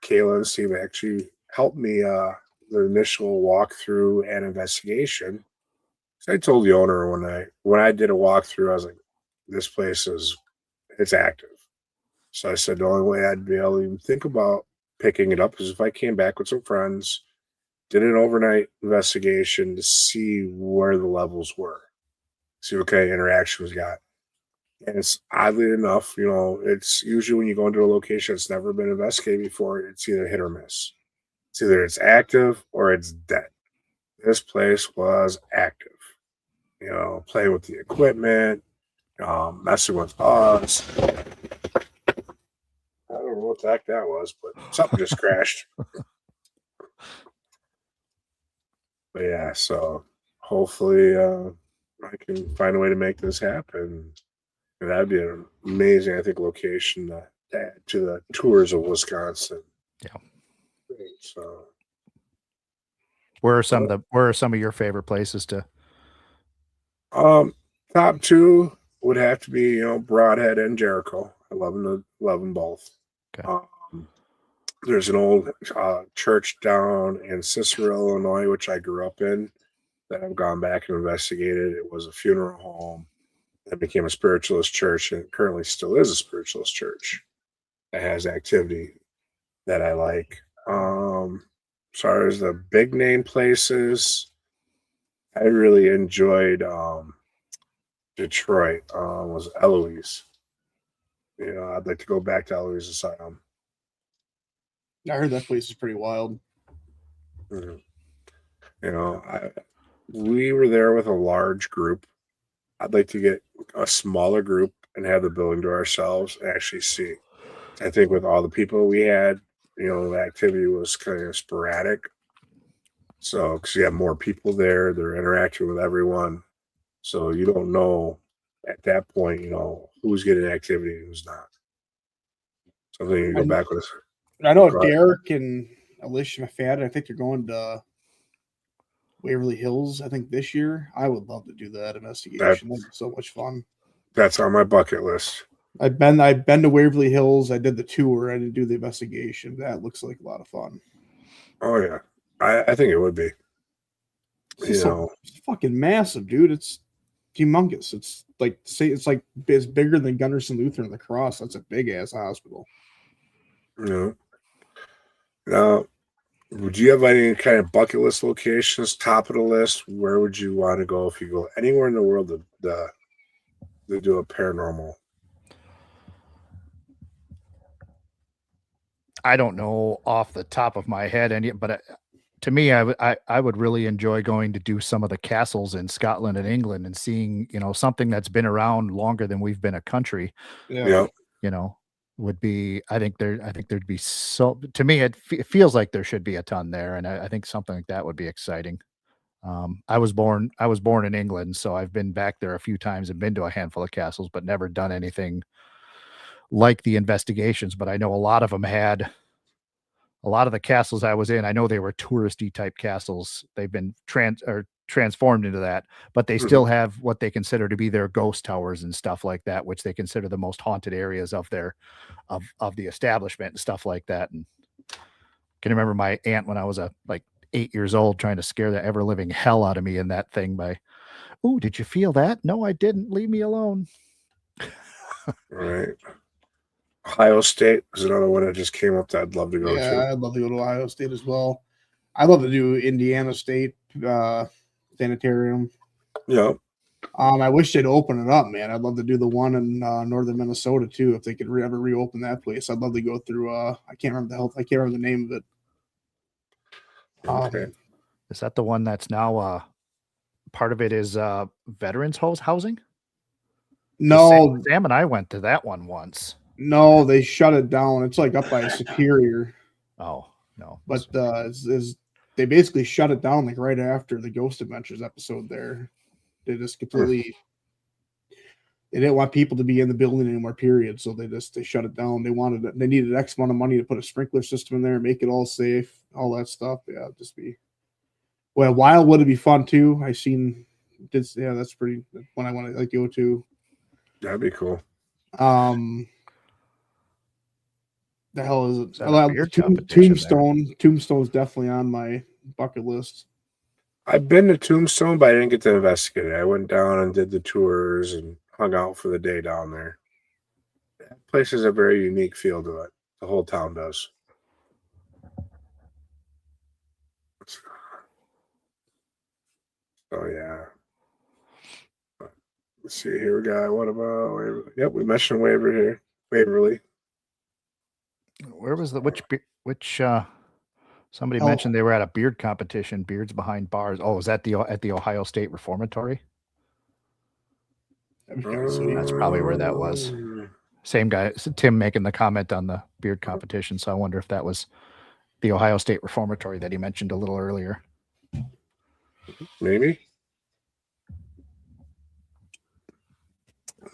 Kayla and Steve actually helped me the initial walkthrough and investigation. So I told the owner when I did a walkthrough, I was like, this place it's active. So I said the only way I'd be able to even think about picking it up is if I came back with some friends, did an overnight investigation to see where the levels were, see what kind of interaction we got. And it's oddly enough, it's usually when you go into a location that's never been investigated before, it's either hit or miss. It's either it's active or it's dead. This place was active. Playing with the equipment, messing with us. I don't know what the heck that was, but something just crashed. But yeah, so hopefully I can find a way to make this happen. And that'd be an amazing, I think, location to add to the tours of Wisconsin. Yeah. So, where are some of your favorite places to? Top two would have to be Brodhead and Jericho. I love them both. Okay. There's an old church down in Cicero, Illinois, which I grew up in, that I've gone back and investigated. It was a funeral home that became a spiritualist church, and it currently still is a spiritualist church that has activity that I like. As far as the big name places, I really enjoyed Detroit. Was Eloise. I'd like to go back to Eloise Asylum. I heard that place is pretty wild. Mm-hmm. We were there with a large group. I'd like to get a smaller group and have the building to ourselves and actually see. I think with all the people we had, the activity was kind of sporadic. So, because you have more people there, they're interacting with everyone. So you don't know at that point, who's getting activity and who's not. Something you go back with. I know Derek and Alicia McFadden, I think they're going to Waverly Hills, I think this year. I would love to do that investigation. That'd be so much fun. That's on my bucket list. I've been to Waverly Hills. I did the tour. I didn't do the investigation. That looks like a lot of fun. Oh yeah, I think it would be. It's fucking massive, dude. It's humongous. It's like it's bigger than Gunderson Lutheran La Crosse. That's a big ass hospital. Yeah. Now, would you have any kind of bucket list locations, top of the list? Where would you want to go if you go anywhere in the world to do a paranormal? I don't know off the top of my head but to me, I would really enjoy going to do some of the castles in Scotland and England and seeing, something that's been around longer than we've been a country. Yeah. Would be, I think there'd be to me, it feels like there should be a ton there. And I think something like that would be exciting. I was born in England, so I've been back there a few times and been to a handful of castles, but never done anything like the investigations. But I know a lot of them had, a lot of the castles I was in, I know they were touristy type castles. They've been transformed into that, but they still have what they consider to be their ghost towers and stuff like that, which they consider the most haunted areas of the establishment and stuff like that. And I can remember my aunt when I was like 8 years old trying to scare the ever living hell out of me in that thing by, "Oh, did you feel that? No, I didn't. Leave me alone." Right. Ohio State is another one that just came up that I'd love to go to. Yeah, I'd love to go to Ohio State as well. I'd love to do Indiana State Sanitarium. Yeah. I wish they'd open it up, man. I'd love to do the one in northern Minnesota too. If they could ever reopen that place, I'd love to go through. I can't remember the name of it. Okay. Is that the one that's now part of it is veterans housing? No, Sam and I went to that one once. No, they shut it down. It's like up by Superior. Oh, no. But they basically shut it down like right after the Ghost Adventures episode there. They just completely they didn't want people to be in the building anymore, period. So they shut it down. They needed X amount of money to put a sprinkler system in there, make it all safe, all that stuff. Yeah, Wildwood would be fun too. That's pretty one I want to go to. That'd be cool. The hell is it? Tombstone. Tombstone's definitely on my bucket list. I've been to Tombstone, but I didn't get to investigate it. I went down and did the tours and hung out for the day down there. That place has a very unique feel to it. The whole town does. Oh yeah. Let's see here. We got what about Waverly? Yep, we mentioned Waverly. Where was which somebody mentioned they were at a beard competition, Beards Behind Bars. Oh, is that at the Ohio State Reformatory? That's probably where that was. Same guy, Tim, making the comment on the beard competition. So I wonder if that was the Ohio State Reformatory that he mentioned a little earlier. Maybe.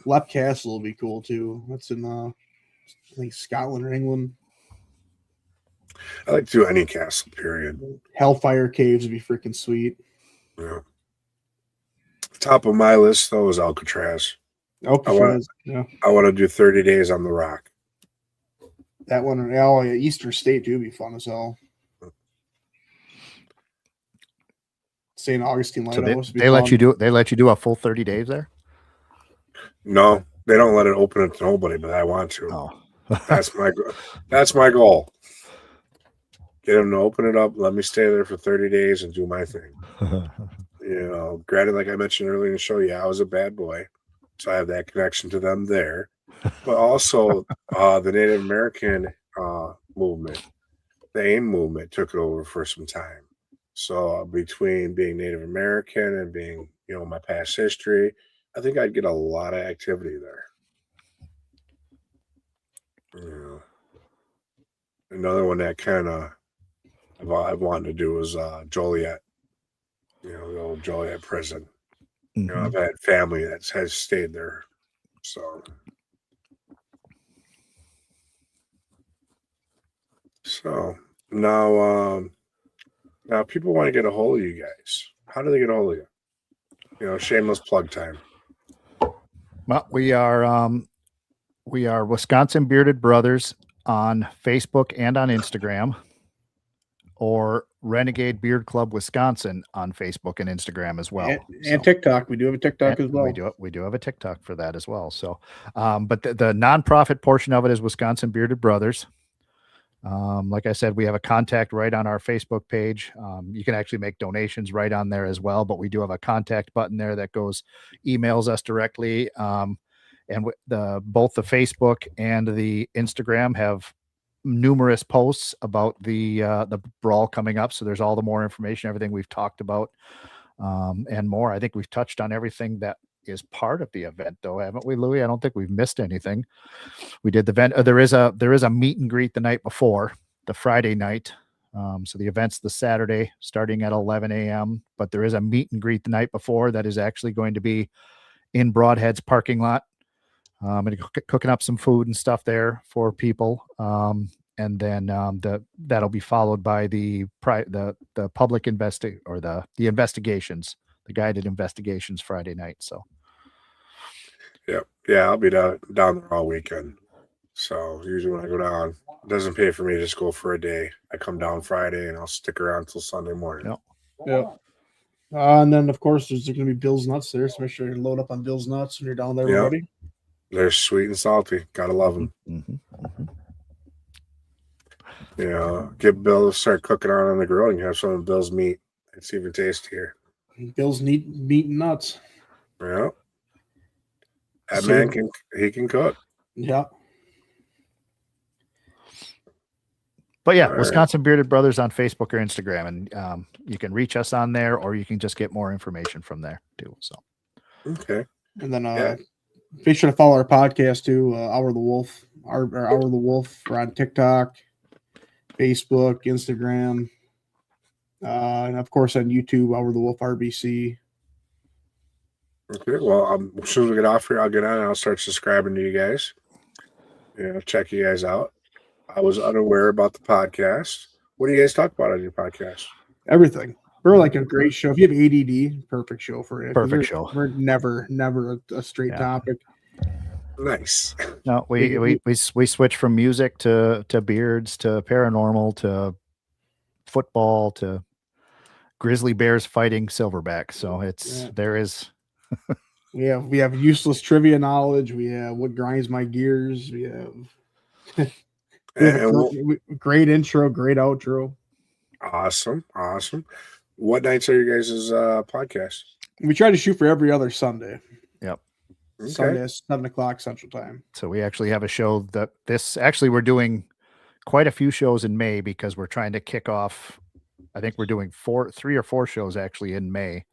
Leap Castle will be cool too. That's in I think Scotland or England. I like to do any castle, period. Hellfire Caves would be freaking sweet. Yeah. Top of my list though is Alcatraz. I want to do 30 days on the Rock. That one, yeah, Eastern State too would be fun as hell. St. Augustine Lighthouse. So they let you do a full 30 days there? No, they don't let it open it to nobody, but I want to. Oh. That's my goal. Get them to open it up, let me stay there for 30 days and do my thing. Granted, like I mentioned earlier in the show, I was a bad boy, so I have that connection to them there. But also the Native American movement, the AIM movement took it over for some time. So between being Native American and being, my past history, I think I'd get a lot of activity there. Another one that kind of I've wanted to do was Joliet. The old Joliet prison. Mm-hmm. I've had family that has stayed there. So now people want to get a hold of you guys. How do they get a hold of you? Shameless plug time. Well, we are Wisconsin Bearded Brothers on Facebook and on Instagram. or Renegade Beard Club Wisconsin on Facebook and Instagram as well. And TikTok. We do have a TikTok as well. We do have a TikTok for that as well. So, but the nonprofit portion of it is Wisconsin Bearded Brothers. Like I said, we have a contact right on our Facebook page. You can actually make donations right on there as well, but we do have a contact button there that emails us directly. And both the Facebook and the Instagram have numerous posts about the brawl coming up. So there's all the more information, everything we've talked about, and more. I think we've touched on everything that is part of the event, though, haven't we, Louis? I don't think we've missed anything. We did the event. There is a meet and greet the night before, the Friday night. So the event's the Saturday starting at 11 a.m. But there is a meet and greet the night before that is actually going to be in Brodhead's parking lot. And cooking up some food and stuff there for people. And then that'll be followed by the public the investigations, the guided investigations Friday night. So. Yeah, I'll be down there all weekend. So usually when I go down, it doesn't pay for me to just go for a day. I come down Friday and I'll stick around until Sunday morning. Yeah. And then of course there's going to be Bill's Nuts there, so make sure you load up on Bill's Nuts when you're down there, everybody. They're sweet and salty. Gotta love them. Mm-hmm. You know, get Bill to start cooking on the grill and have some of Bill's meat. It's even tastier. Bill's meat and nuts. Yeah. That man can cook. Yeah. But yeah, Wisconsin Bearded Brothers on Facebook or Instagram, and you can reach us on there, or you can just get more information from there too. So. Okay. And then be sure to follow our podcast too. Hour of the Wolf. Our Hour of the Wolf. We're on TikTok, Facebook, Instagram, and of course on YouTube. Hour of the Wolf RBC. Okay. Well, as soon as we get off here, I'll get on and I'll start subscribing to you guys. Check you guys out. I was unaware about the podcast. What do you guys talk about on your podcast? Everything. We're like a great show. If you have ADD, perfect show for you. Perfect show. We're never a straight topic. Nice. No, we switch from music to beards to paranormal to football to grizzly bears fighting silverback. So there is. we have useless trivia knowledge. We have what grinds my gears. We have. Great intro, great outro. Awesome. What nights are you guys' podcast? We try to shoot for every other Sunday. Yep. Okay. Sunday at 7 o'clock Central Time. So we actually have a show we're doing quite a few shows in May because we're trying to kick off. I think we're doing 3 or 4 shows actually in May,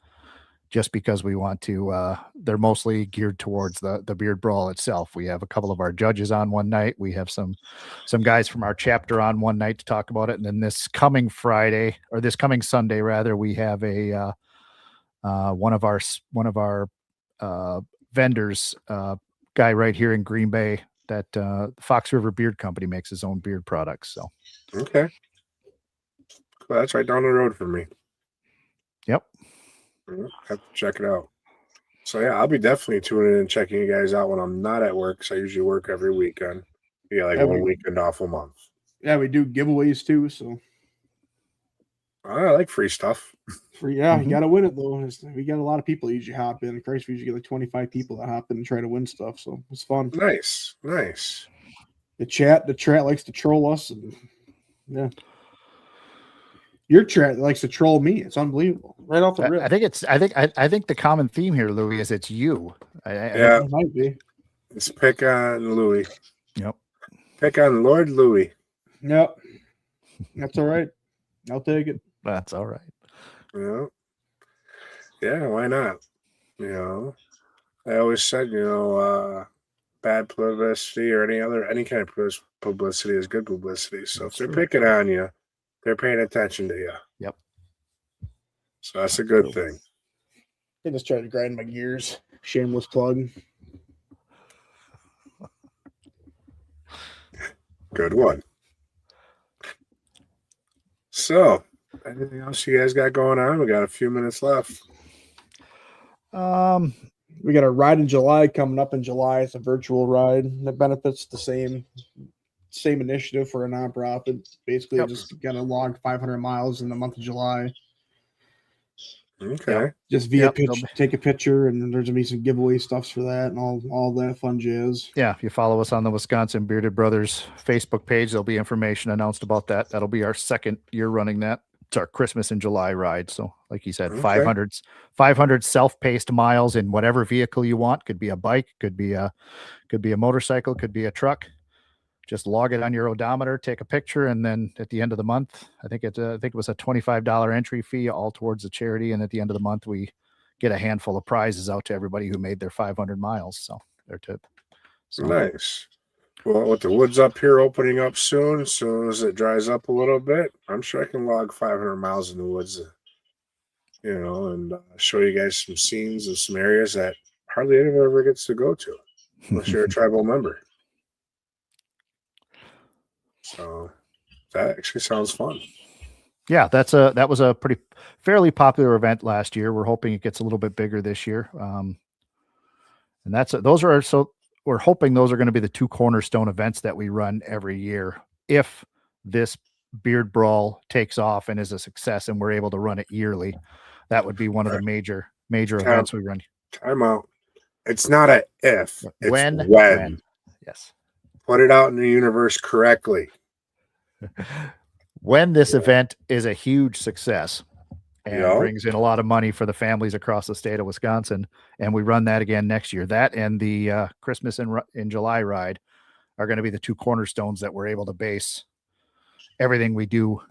just because we want to, they're mostly geared towards the Beard Brawl itself. We have a couple of our judges on one night. We have some guys from our chapter on one night to talk about it. And then this coming Sunday rather, we have one of our vendors, guy right here in Green Bay that Fox River Beard Company makes his own beard products. So. Okay. Well, that's right down the road for me. Yep. Have to check it out. So yeah, I'll be definitely tuning in and checking you guys out when I'm not at work. So I usually work every weekend. We get one weekend off a month. Yeah, we do giveaways too. So I like free stuff. You gotta win it though. We got a lot of people usually hop in. Christ, we usually get like 25 people that hop in and try to win stuff. So it's fun. Nice. The chat likes to troll us, and your chat likes to troll me. It's unbelievable. Right off the rip. I think the common theme here, Louis, is it's you. It might be. It's pick on Louis. Yep. Pick on Lord Louis. Yep. That's all right. I'll take it. That's all right. Yeah, why not? I always said, bad publicity or any kind of publicity is good publicity. So if they're picking on you, they're paying attention to you. Yep. So that's a good thing. I just tried to grind my gears. Shameless plug. Good one. So, anything else you guys got going on? We got a few minutes left. We got a ride in July coming up in July. It's a virtual ride that benefits the same same initiative for a nonprofit. Basically, Yep. just got to log 500 miles in the month of July. Okay. Yep. Just via Yep, pitch, take a picture, and there's gonna be some giveaway stuffs for that and all that fun jazz. Yeah, if you follow us on the Wisconsin Bearded Brothers Facebook page, there'll be information announced about that. That'll be our second year running that. It's our Christmas in July ride. So, like you said, Okay. 500 self-paced miles in whatever vehicle you want. Could be a bike, could be a motorcycle, could be a truck. Just log it on your odometer, take a picture, and then at the end of the month, I think it was a $25 entry fee, all towards the charity. And at the end of the month, we get a handful of prizes out to everybody who made their 500 miles. So their tip. So Nice. Well, with the woods up here opening up soon, as soon as it dries up a little bit, I'm sure I can log 500 miles in the woods, and show you guys some scenes of some areas that hardly anyone ever gets to go to unless you're a tribal member. So that actually sounds fun. yeah, that was a fairly popular event last year. We're hoping it gets a little bit bigger this year. And we're hoping those are going to be the two cornerstone events that we run every year. If this beard brawl takes off and is a success and we're able to run it yearly, that would be one of the major events we run. Time out. It's not a if, it's When. Yes. Put it out in the universe correctly. When this event is a huge success and Yeah. brings in a lot of money for the families across the state of Wisconsin, and we run that again next year, that and the Christmas in July ride are going to be the two cornerstones that we're able to base everything we do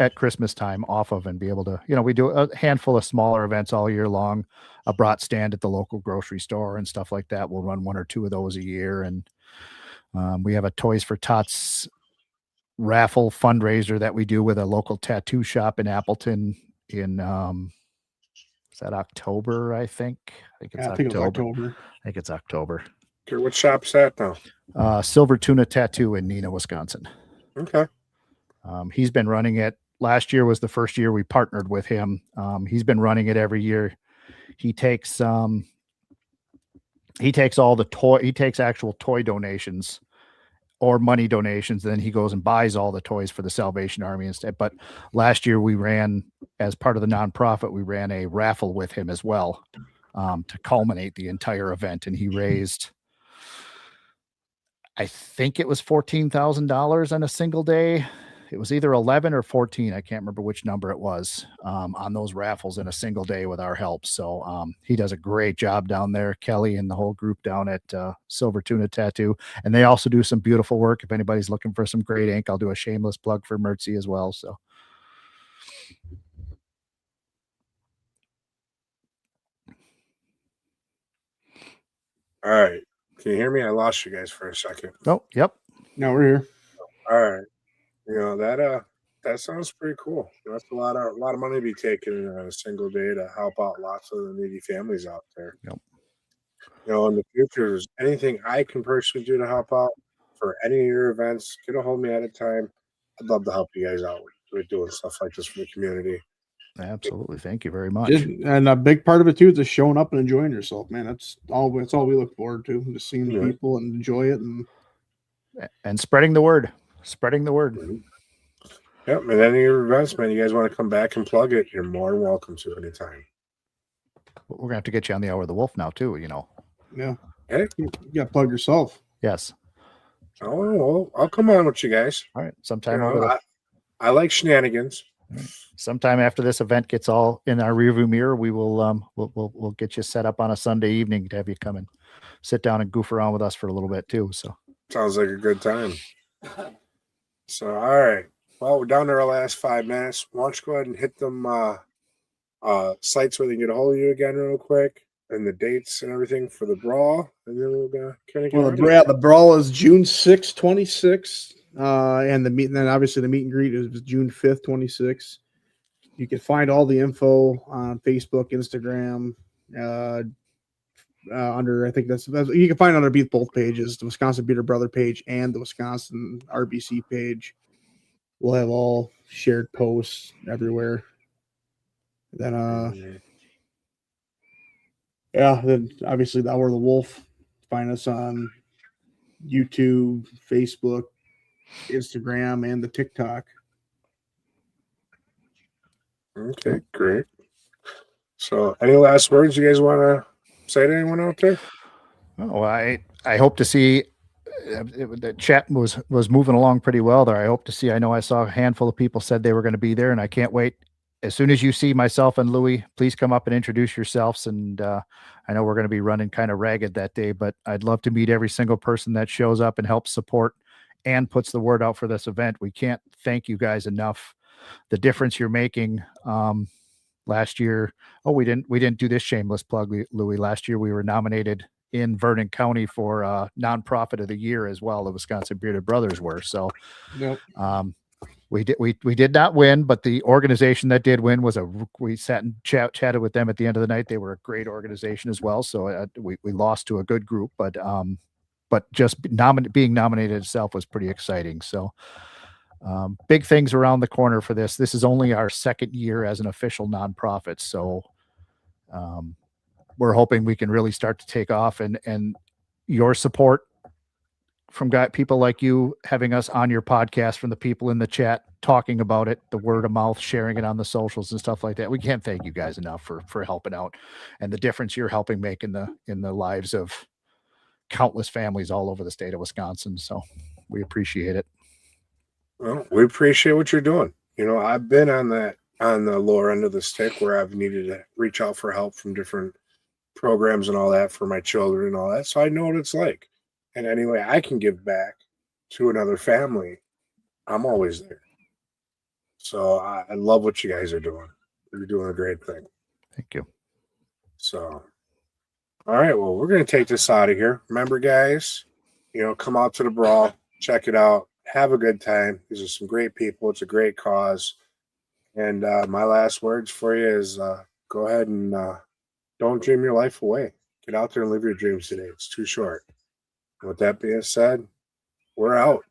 at Christmas time off of, and be able to, we do a handful of smaller events all year long, a brat stand at the local grocery store and stuff like that. We'll run one or two of those a year. And we have a Toys for Tots raffle fundraiser that we do with a local tattoo shop in Appleton in is that October? I think it's October. I think it's October. Okay, what shop's that now? Silver Tuna Tattoo in Neenah, Wisconsin. Okay. He's been running it. Last year was the first year we partnered with him. He's been running it every year. He takes actual toy donations or money donations. Then he goes and buys all the toys for the Salvation Army instead. But last year we ran, as part of the nonprofit, we ran a raffle with him as well, to culminate the entire event. And he raised, I think it was $14,000 on a single day. It was either 11 or 14. I can't remember which number it was, on those raffles in a single day with our help. So he does a great job down there, Kelly and the whole group down at Silver Tuna Tattoo. And they also do some beautiful work. If anybody's looking for some great ink, I'll do a shameless plug for Mertzi as well. So. All right. Can you hear me? I lost you guys for a second. Oh, yep. No, we're here. All right. That sounds pretty cool. That's a lot of money to be taken in a single day to help out lots of the needy families out there. Yep. In the future, is anything I can personally do to help out for any of your events, get a hold of me at a time. I'd love to help you guys out with doing stuff like this for the community. Absolutely. Thank you very much. And a big part of it too is just showing up and enjoying yourself, man. That's all we look forward to, just seeing people and enjoy it and spreading the word. Mm-hmm. Yep. And any of your events, man, you guys want to come back and plug it, you're more than welcome to anytime. We're gonna have to get you on the Hour of the Wolf now too, Yeah. Hey, you gotta plug yourself. Yes. Oh, well, I'll come on with you guys. All right. Sometime I like shenanigans. Sometime after this event gets all in our rearview mirror, we will we'll get you set up on a Sunday evening to have you come and sit down and goof around with us for a little bit too. So sounds like a good time. So all right. Well, we're down to our last 5 minutes. Why don't you go ahead and hit them sites where they can get a hold of you again real quick, and the dates and everything for the brawl, and then we'll kind of get the brawl is June 6th, 26th. And then obviously the meet and greet is June 5th, 26th. You can find all the info on Facebook, Instagram, under, I think that's you can find under both pages, the Wisconsin Bearded Brother page and the Wisconsin RBC page. We'll have all shared posts everywhere. Then then obviously the Hour of the Wolf. Find us on YouTube, Facebook, Instagram and the TikTok. Okay, great. So, any last words you guys want to say to anyone out there? Oh, I hope to see the chat was moving along pretty well there. I hope to see. I know I saw a handful of people said they were going to be there, and I can't wait. As soon as you see myself and Luwy, please come up and introduce yourselves. And I know we're going to be running kind of ragged that day, but I'd love to meet every single person that shows up and helps support and puts the word out for this event. We can't thank you guys enough. The difference you're making. Last year, we didn't do this shameless plug, Luwy. Last year we were nominated in Vernon County for nonprofit of the year as well. The Wisconsin Bearded Brothers were. So Yep. we did not win, but the organization that did win was we sat and chatted with them at the end of the night. They were a great organization as well. So we lost to a good group, but just being nominated itself was pretty exciting. So big things around the corner for this. This is only our second year as an official nonprofit. So we're hoping we can really start to take off, and your support from people like you having us on your podcast, from the people in the chat talking about it, the word of mouth, sharing it on the socials and stuff like that. We can't thank you guys enough for helping out, and the difference you're helping make in the lives of countless families all over the state of Wisconsin. So we appreciate it. Well, we appreciate what you're doing. I've been on the lower end of the stick where I've needed to reach out for help from different programs and all that for my children and all that. So I know what it's like. And any way I can give back to another family, I'm always there. So I love what you guys are doing. You're doing a great thing. Thank you. So, all right. Well, we're going to take this out of here. Remember, guys, come out to the brawl, check it out. Have a good time. These are some great people. It's a great cause. And my last words for you is go ahead and don't dream your life away. Get out there and live your dreams today. It's too short. With that being said, we're out.